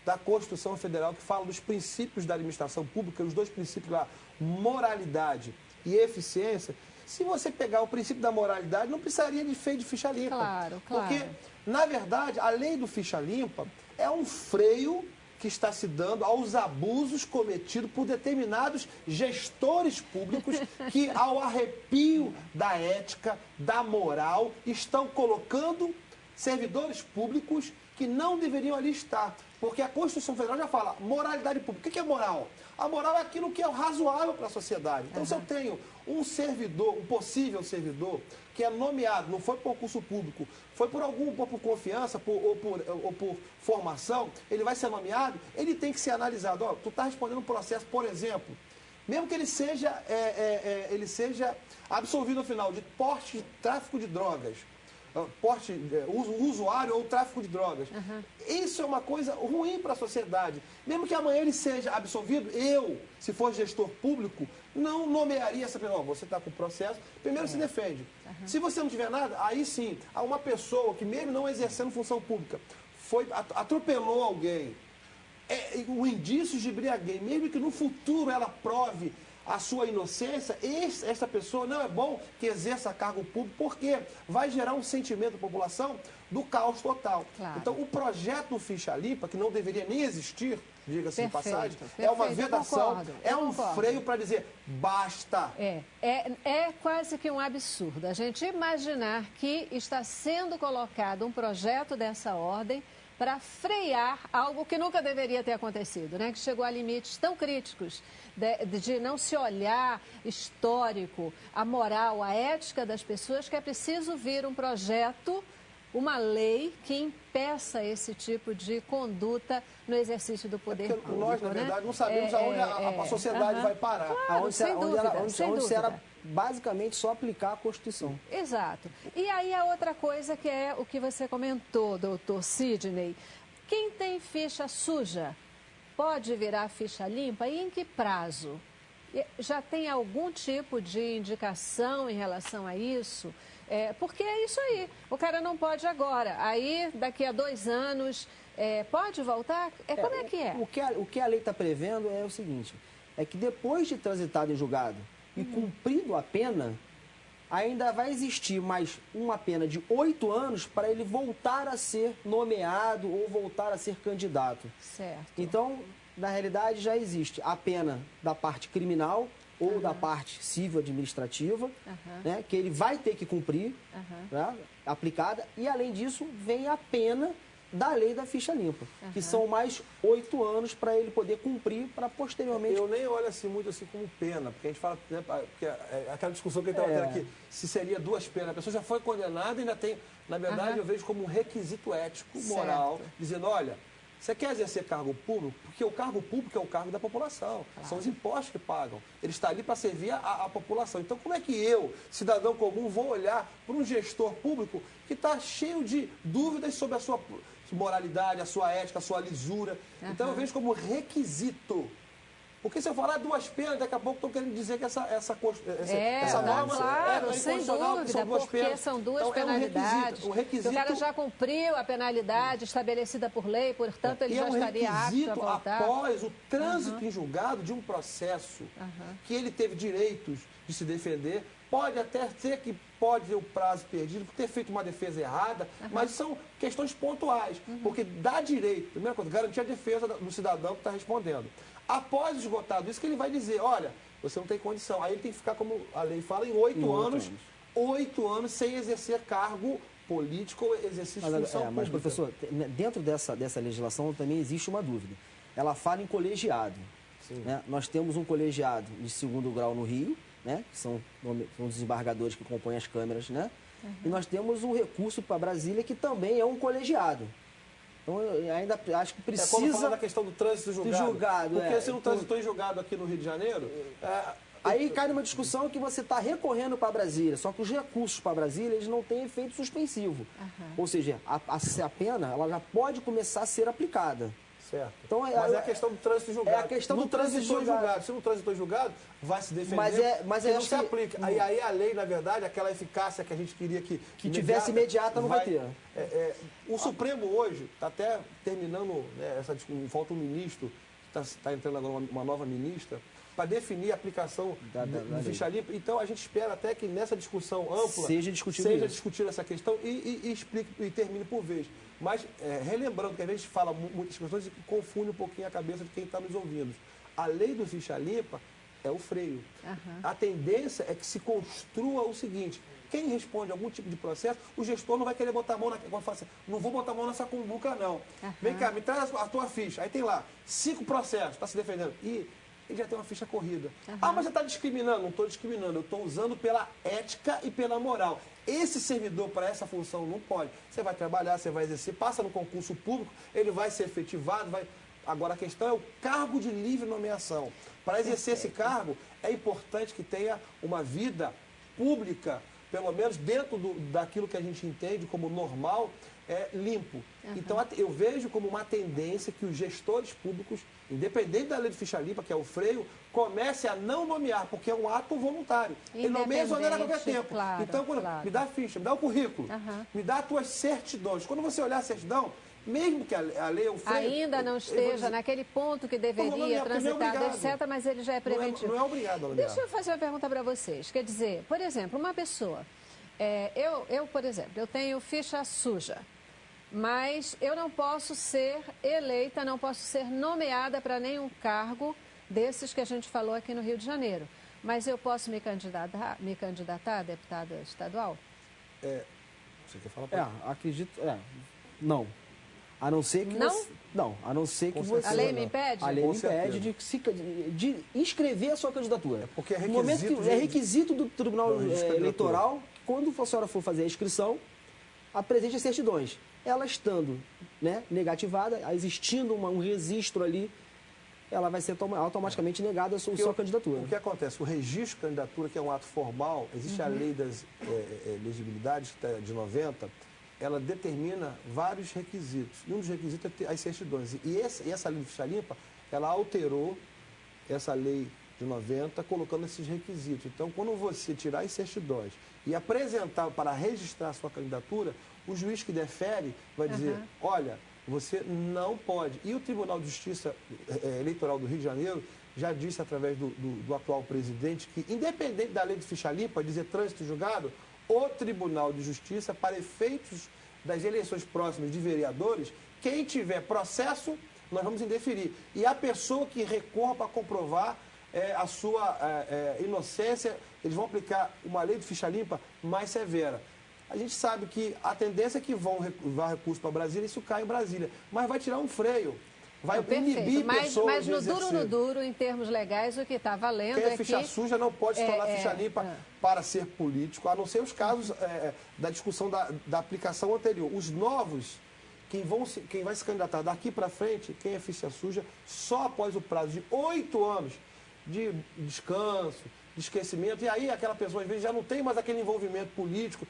da Constituição Federal, que fala dos princípios da administração pública, os dois princípios lá, moralidade e eficiência, se você pegar o princípio da moralidade, não precisaria de ficha limpa. Claro. Porque, na verdade, a lei do ficha limpa é um freio que está se dando aos abusos cometidos por determinados gestores públicos que, ao arrepio da ética, da moral, estão colocando servidores públicos que não deveriam ali estar. Porque a Constituição Federal já fala moralidade pública. O que é moral? A moral é aquilo que é razoável para a sociedade. Então, se eu tenho um servidor, um possível servidor, que é nomeado, não foi por concurso público, foi por confiança ou por formação, ele vai ser nomeado, ele tem que ser analisado. Tu está respondendo um processo, por exemplo, mesmo que ele seja absolvido no final de porte de tráfico de drogas, usuário ou tráfico de drogas. Isso é uma coisa ruim para a sociedade. Mesmo que amanhã ele seja absolvido, se for gestor público, não nomearia essa pessoa. Você está com processo, primeiro se defende. Se você não tiver nada, aí sim, há uma pessoa que mesmo não exercendo função pública, atropelou alguém, o indício de embriaguez, mesmo que no futuro ela prove a sua inocência, essa pessoa não é bom que exerça cargo público, porque vai gerar um sentimento da população do caos total. Claro. Então, o projeto Ficha Limpa, que não deveria nem existir, diga-se de passagem, perfeito, é uma vedação, é um concordo. freio para dizer basta. É quase que um absurdo a gente imaginar que está sendo colocado um projeto dessa ordem para frear algo que nunca deveria ter acontecido, né? Que chegou a limites tão críticos de não se olhar histórico, a moral, a ética das pessoas, que é preciso vir um projeto, uma lei que impeça esse tipo de conduta no exercício do poder público. Nós, na verdade, não sabemos aonde a sociedade vai parar. Claro, sem dúvida. Onde era basicamente só aplicar a Constituição. Exato. E aí a outra coisa que é o que você comentou, doutor Sidney. Quem tem ficha suja pode virar ficha limpa e em que prazo? Já tem algum tipo de indicação em relação a isso? Porque é isso aí, o cara não pode agora, aí daqui a 2 anos pode voltar? Como é que é? O que a lei está prevendo é o seguinte, é que depois de transitado em julgado e cumprido a pena, ainda vai existir mais uma pena de 8 anos para ele voltar a ser nomeado ou voltar a ser candidato. Certo. Então, na realidade, já existe a pena da parte criminal ou da parte civil-administrativa, né, que ele vai ter que cumprir, né, aplicada, e além disso, vem a pena da lei da ficha limpa, que são mais 8 anos para ele poder cumprir, para posteriormente... Eu nem olho assim muito assim como pena, porque a gente fala, né, porque aquela discussão que a gente estava tendo aqui, se seria 2 penas, a pessoa já foi condenada e ainda tem, na verdade, eu vejo como um requisito ético, moral, dizendo, olha, você quer exercer cargo público? Porque o cargo público é o cargo da população. Claro. São os impostos que pagam. Ele está ali para servir a população. Então, como é que eu, cidadão comum, vou olhar para um gestor público que está cheio de dúvidas sobre a sua moralidade, a sua ética, a sua lisura? Então, eu vejo como requisito. Porque se eu falar 2 penas, daqui a pouco estão querendo dizer que essa norma claro, é sem inconstitucional, dúvida, são 2 porque penas. são 2 então, penalidades. É um requisito. O cara já cumpriu a penalidade estabelecida por lei, portanto, ele já estaria apto a voltar. Após o trânsito em julgado de um processo que ele teve direitos de se defender, pode até ser que pode ter o prazo perdido por ter feito uma defesa errada, mas são questões pontuais, porque dá direito, primeira coisa, garantir a defesa do cidadão que está respondendo. Após esgotado isso, que ele vai dizer, olha, você não tem condição. Aí ele tem que ficar, como a lei fala, em 8 anos, 8 anos sem exercer cargo político ou exercício de função pública. Mas, professor, dentro dessa legislação também existe uma dúvida. Ela fala em colegiado. Né? Nós temos um colegiado de 2º grau no Rio, né? Que são os desembargadores que compõem as câmeras, né? E nós temos um recurso para Brasília, que também é um colegiado. Então, eu ainda acho que precisa... Como falar da questão do trânsito julgado. Porque se não transitou em julgado aqui no Rio de Janeiro... Aí cai numa discussão que você está recorrendo para Brasília, só que os recursos para Brasília, eles não têm efeito suspensivo. Ou seja, a pena ela já pode começar a ser aplicada. Certo. Então, mas é a questão do trânsito julgado. É a questão do trânsito julgado. Se não transitou julgado, vai se defender, mas não se aplica. Aí a lei, na verdade, aquela eficácia que a gente queria que tivesse imediata, não vai ter. O Supremo hoje está até terminando, né, essa discussão, falta um ministro, está entrando agora uma nova ministra, para definir a aplicação do ficha limpa. Então, a gente espera até que nessa discussão ampla seja discutida essa questão e explique e termine por vez. Mas, relembrando que às vezes fala muitas questões e confunde um pouquinho a cabeça de quem está nos ouvindo. A lei do ficha limpa é o freio. A tendência é que se construa o seguinte: quem responde a algum tipo de processo, o gestor não vai querer botar a mão agora fala assim, não vou botar a mão nessa cumbuca, não. Vem cá, me traz a tua ficha. Aí tem lá 5 processos, está se defendendo. E ele já tem uma ficha corrida. Mas você está discriminando? Não estou discriminando, eu estou usando pela ética e pela moral. Esse servidor para essa função não pode. Você vai trabalhar, você vai exercer, passa no concurso público, ele vai ser efetivado, vai... Agora a questão é o cargo de livre nomeação. Para exercer esse cargo, é importante que tenha uma vida pública, pelo menos dentro daquilo que a gente entende como normal, limpo. Então, eu vejo como uma tendência que os gestores públicos, independente da lei de ficha limpa, que é o freio, comece a não nomear, porque é um ato voluntário. Ele nomeia e exonera a qualquer tempo. Claro, então, me dá a ficha, me dá o currículo, me dá as tuas certidões. Quando você olhar a certidão, Mesmo que a lei é um freio... Ainda não esteja naquele ponto que deveria transitado, etc., mas ele já é preventivo. Não é obrigado a aliviar. Deixa eu fazer uma pergunta para vocês. Quer dizer, por exemplo, uma pessoa... por exemplo, eu tenho ficha suja, mas eu não posso ser eleita, não posso ser nomeada para nenhum cargo desses que a gente falou aqui no Rio de Janeiro. Mas eu posso me candidatar a deputada estadual? Você quer falar? Acredito... não. A não ser que não? Você... Não, a não ser que você... A lei me impede? A lei me impede de inscrever a sua candidatura. Porque é requisito. No momento que é requisito do Tribunal Eleitoral, quando a senhora for fazer a inscrição, apresente as certidões. Ela estando, né, negativada, existindo um registro ali, ela vai ser automaticamente negada a sua candidatura. O que acontece? O registro de candidatura, que é um ato formal, existe a lei das elegibilidades, que é de 90, ela determina vários requisitos. E um dos requisitos é ter as certidões. E essa lei de ficha limpa, ela alterou essa lei de 90, colocando esses requisitos. Então, quando você tirar as certidões e apresentar para registrar a sua candidatura, o juiz que defere vai dizer, olha, você não pode. E o Tribunal de Justiça Eleitoral do Rio de Janeiro já disse, através do atual presidente, que, independente da lei de ficha limpa, dizer trânsito julgado, o Tribunal de Justiça, para efeitos das eleições próximas de vereadores, quem tiver processo, nós vamos indeferir. E a pessoa que recorra para comprovar a sua inocência, eles vão aplicar uma lei de ficha limpa mais severa. A gente sabe que a tendência é que vá recurso para Brasília, isso cai em Brasília. Mas vai tirar um freio. Vai inibir pessoas mas no duro, em termos legais, o que está valendo quem é ficha suja não pode se tornar ficha limpa para ser político, a não ser os casos da discussão da aplicação anterior. Os novos, quem vai se candidatar daqui para frente, quem é ficha suja, só após o prazo de 8 anos de descanso, de esquecimento, e aí aquela pessoa às vezes já não tem mais aquele envolvimento político,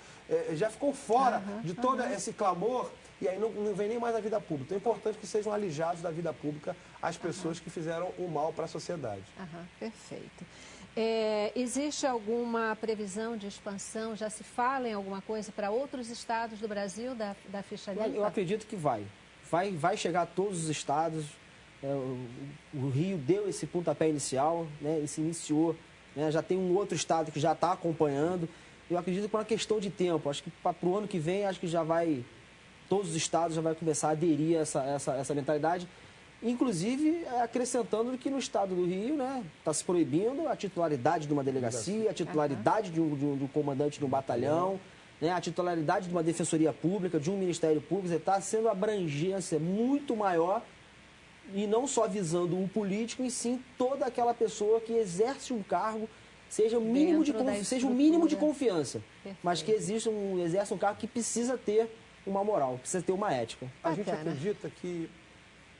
já ficou fora de todo esse clamor, e aí não vem nem mais a vida pública. Então é importante que sejam alijados da vida pública as pessoas que fizeram o mal para a sociedade. Perfeito. Existe alguma previsão de expansão? Já se fala em alguma coisa para outros estados do Brasil da ficha limpa? Eu acredito que vai chegar a todos os estados. O Rio deu esse pontapé inicial, né, se iniciou, né, já tem um outro estado que já está acompanhando. Eu acredito que é uma questão de tempo. Acho que para o ano que vem, acho que todos os estados já vai começar a aderir a essa mentalidade. Inclusive, acrescentando que no estado do Rio, né, está se proibindo a titularidade de uma delegacia, a titularidade de um comandante de um batalhão, né, a titularidade de uma defensoria pública, de um ministério público. Está sendo a abrangência muito maior, e não só visando um político, e sim toda aquela pessoa que exerce um cargo, seja o mínimo de confiança, mas que exerce um cargo que precisa ter uma moral, precisa ter uma ética. A gente acredita que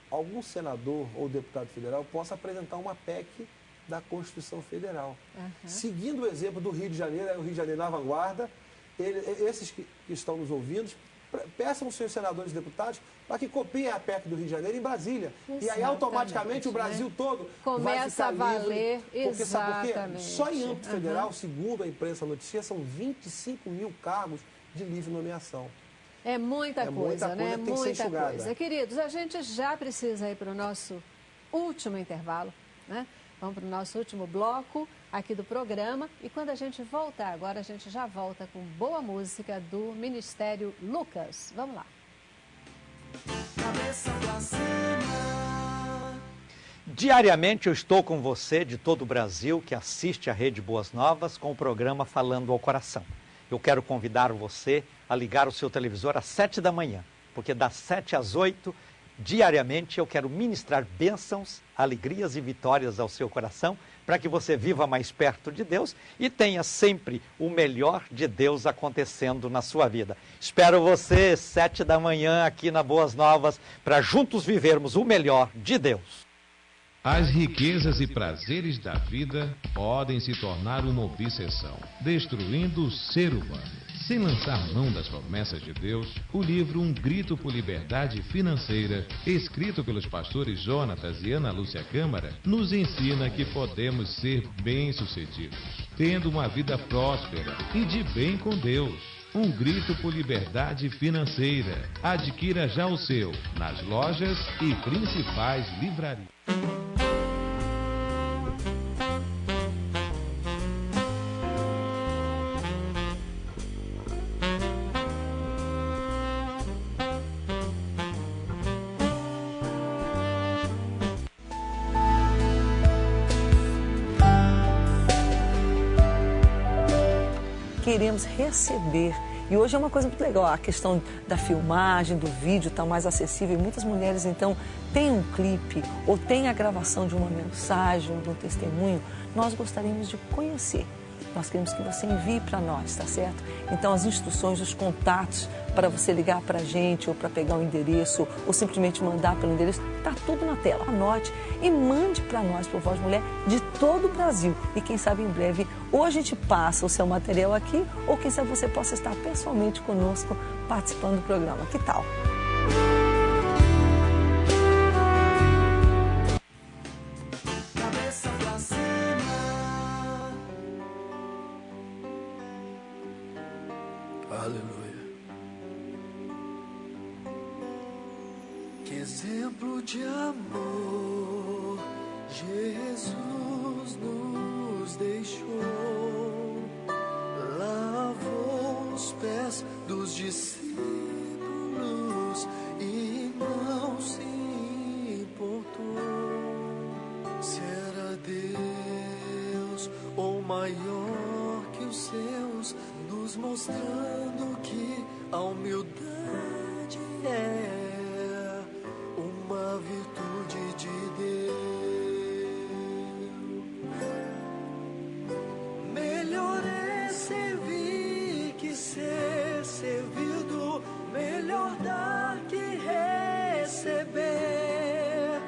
algum senador ou deputado federal possa apresentar uma PEC da Constituição Federal. Seguindo o exemplo do Rio de Janeiro, o Rio de Janeiro na vanguarda, esses que estão nos ouvindo, peçam os seus senadores e deputados para que copiem a PEC do Rio de Janeiro em Brasília. Exatamente, e aí, automaticamente, o Brasil todo vai ficar a valer livre. Porque, sabe por quê? Só em âmbito federal, segundo a imprensa noticia, são 25 mil cargos de livre nomeação. É muita coisa, né? Tem que ser enxugada. Coisa. Queridos, a gente já precisa ir para o nosso último intervalo, né? Vamos para o nosso último bloco aqui do programa. E quando a gente voltar agora, a gente já volta com boa música do Ministério Lucas. Vamos lá. Cabeça pra cima. Diariamente eu estou com você de todo o Brasil que assiste à Rede Boas Novas com o programa Falando ao Coração. Eu quero convidar você a ligar o seu televisor às 7 da manhã, porque das 7 às 8, diariamente eu quero ministrar bênçãos, alegrias e vitórias ao seu coração, para que você viva mais perto de Deus e tenha sempre o melhor de Deus acontecendo na sua vida. Espero você 7 da manhã aqui na Boas Novas, para juntos vivermos o melhor de Deus. As riquezas e prazeres da vida podem se tornar uma obsessão, destruindo o ser humano. Sem lançar mão das promessas de Deus, o livro Um Grito por Liberdade Financeira, escrito pelos pastores Jonatas e Ana Lúcia Câmara, nos ensina que podemos ser bem-sucedidos, tendo uma vida próspera e de bem com Deus. Um grito por liberdade financeira. Adquira já o seu nas lojas e principais livrarias. Queremos receber. E hoje é uma coisa muito legal, a questão da filmagem, do vídeo está mais acessível. E muitas mulheres, então, têm um clipe ou têm a gravação de uma mensagem, de um testemunho. Nós gostaríamos de conhecer. Nós queremos que você envie para nós, tá certo? Então, as instruções, os contatos para você ligar para a gente ou para pegar o endereço ou simplesmente mandar pelo endereço, tá tudo na tela. Anote e mande para nós, por Voz Mulher, de todo o Brasil. E quem sabe em breve, ou a gente passa o seu material aqui, ou quem sabe você possa estar pessoalmente conosco participando do programa. Que tal? Aleluia. Que exemplo de amor Jesus nos deixou. Lavou os pés dos discípulos e não se importou se era Deus ou maior que os seus, nos mostrando que a humildade é uma virtude de Deus. Melhor é servir que ser servido, melhor dar que receber.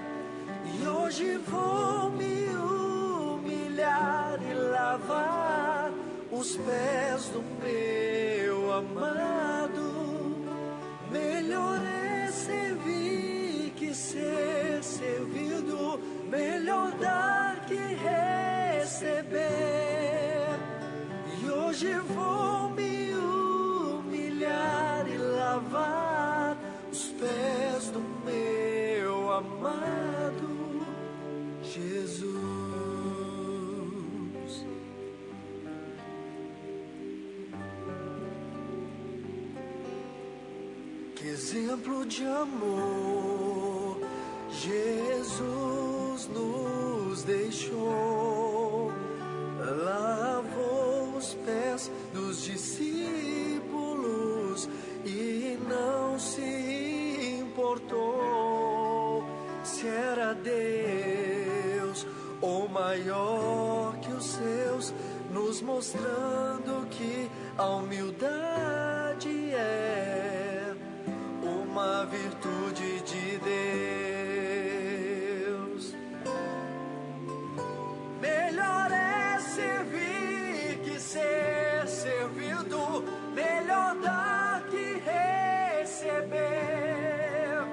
E hoje vou me humilhar e lavar os pés do meu amado. Melhor é servir que ser servido, melhor dar que receber. E hoje vou me humilhar e lavar os pés do meu amado Jesus. Que exemplo de amor Jesus nos deixou. Lavou os pés dos discípulos e não se importou se era Deus ou maior que os seus, nos mostrando que a humildade é uma virtude de Deus. Melhor é servir que ser servido, melhor dar que receber.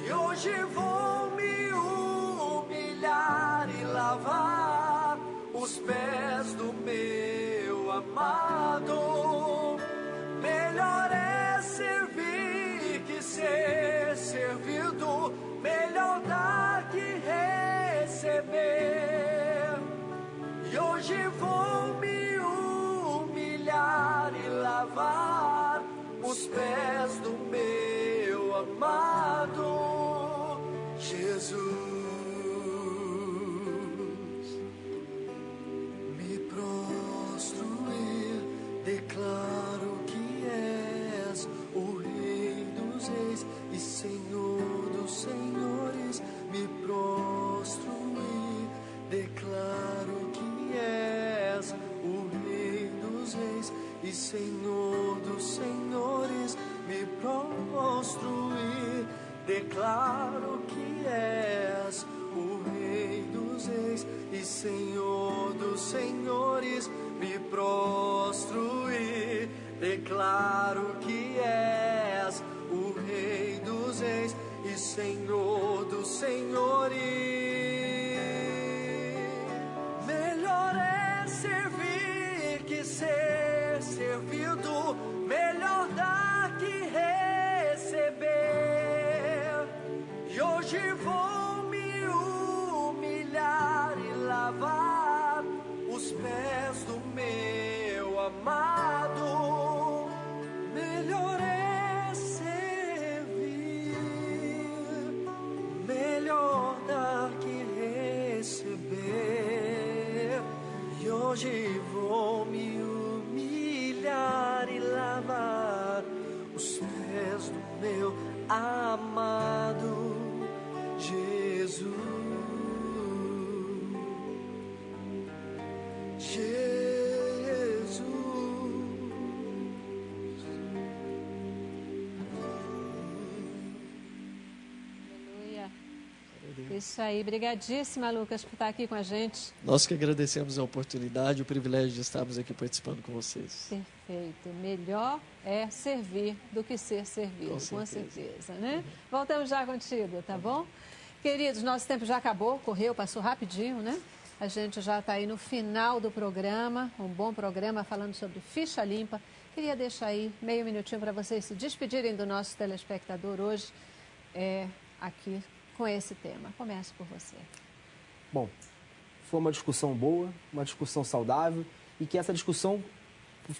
E hoje vou me humilhar e lavar os pés do meu amado. Melhor é servir que ser servido, melhor dar que receber. E hoje vou me humilhar e lavar os pés do meu amado Jesus. Me prostro e declaro que és o Rei dos Reis e Senhor dos Senhores. Me prostro e declaro que és o Rei dos Reis e Senhor dos Senhores. Me prostro e declaro que és o Rei dos Reis e Senhor dos Senhores. Me prostro e declaro que és o Rei dos Reis e Senhor dos Senhores. Melhor é servir que ser servido, hoje vou me humilhar e lavar os pés do meu amado Jesus. Jesus. Aleluia. Isso aí, brigadíssima, Lucas, por estar aqui com a gente. Nós que agradecemos a oportunidade, o privilégio de estarmos aqui participando com vocês. Perfeito. Melhor é servir do que ser servido, com certeza, né? Voltamos já contigo, tá bom? Queridos, nosso tempo já acabou, correu, passou rapidinho, né? A gente já está aí no final do programa, um bom programa falando sobre ficha limpa. Queria deixar aí meio minutinho para vocês se despedirem do nosso telespectador hoje, aqui com esse tema. Começo por você. Bom, foi uma discussão boa, uma discussão saudável e que essa discussão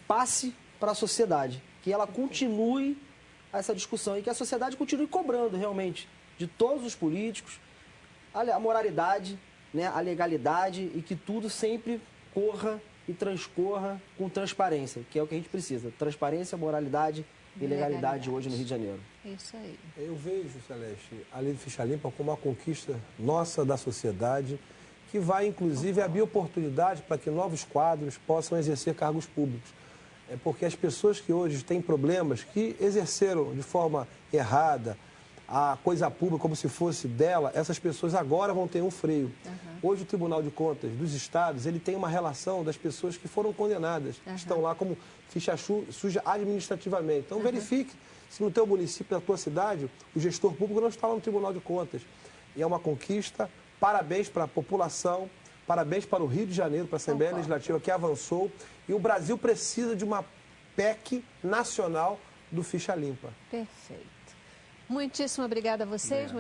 passe para a sociedade, que ela continue essa discussão e que a sociedade continue cobrando realmente de todos os políticos a moralidade, né, a legalidade e que tudo sempre corra e transcorra com transparência, que é o que a gente precisa. Transparência, moralidade e legalidade hoje no Rio de Janeiro. Isso aí. Eu vejo, Celeste, a Lei de Ficha Limpa como uma conquista nossa da sociedade, que vai, inclusive, abrir oportunidade para que novos quadros possam exercer cargos públicos. É porque as pessoas que hoje têm problemas, que exerceram de forma errada a coisa pública como se fosse dela, essas pessoas agora vão ter um freio. Hoje o Tribunal de Contas dos Estados, ele tem uma relação das pessoas que foram condenadas, que estão lá como ficha suja administrativamente. Então verifique se no teu município, na tua cidade, o gestor público não está lá no Tribunal de Contas. E é uma conquista. Parabéns para a população, parabéns para o Rio de Janeiro, para a Assembleia Legislativa que avançou. E o Brasil precisa de uma PEC nacional do Ficha Limpa. Perfeito. Muitíssimo obrigada a vocês.